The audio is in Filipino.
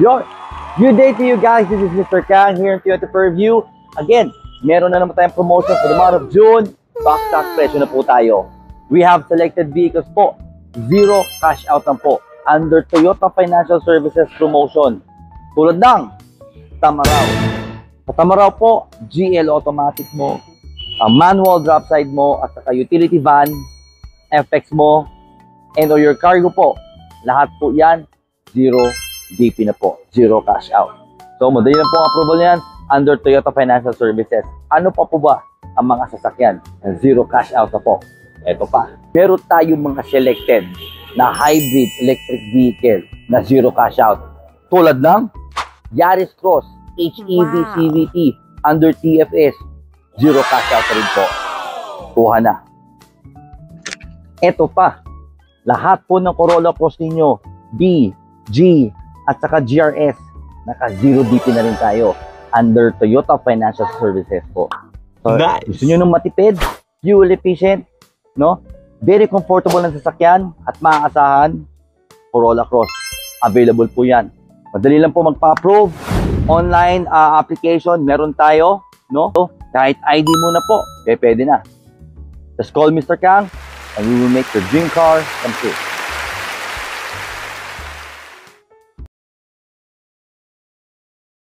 Yo, good day to you guys. This is Mr. Kang here in Toyota Fairview. Again, meron na naman tayong promotion for the month of June. Backstock presyo na po tayo. We have selected vehicles po. Zero cash out lang po. Under Toyota Financial Services promotion. Tulad ng Tamaraw. Sa Tamaraw po, GL automatic mo, manual drop side mo, at saka utility van, FX mo, and or your cargo po. Lahat po yan, zero DP na po. Zero cash out. So, madali lang po ang approval niyan under Toyota Financial Services. Ano pa po ba ang mga sasakyan? Zero cash out na po. Ito pa. Meron tayong mga selected na hybrid electric vehicle na zero cash out. Tulad ng Yaris Cross, HEV CVT, under TFS. Zero cash out rin po. Kuha na. Ito pa. Lahat po ng Corolla Cross ninyo, B, G, at saka GRS, naka-zero DP na rin tayo under Toyota Financial Services po. So, nice. Gusto nyo nung matipid, fuel efficient, no? Very comfortable ng sasakyan at maaasahan, Corolla Cross. Available po yan. Madali lang po magpa-approve. Online application, meron tayo, no? So, kahit ID muna po, pwede na. Just call Mr. Kang and we will make your dream car come true.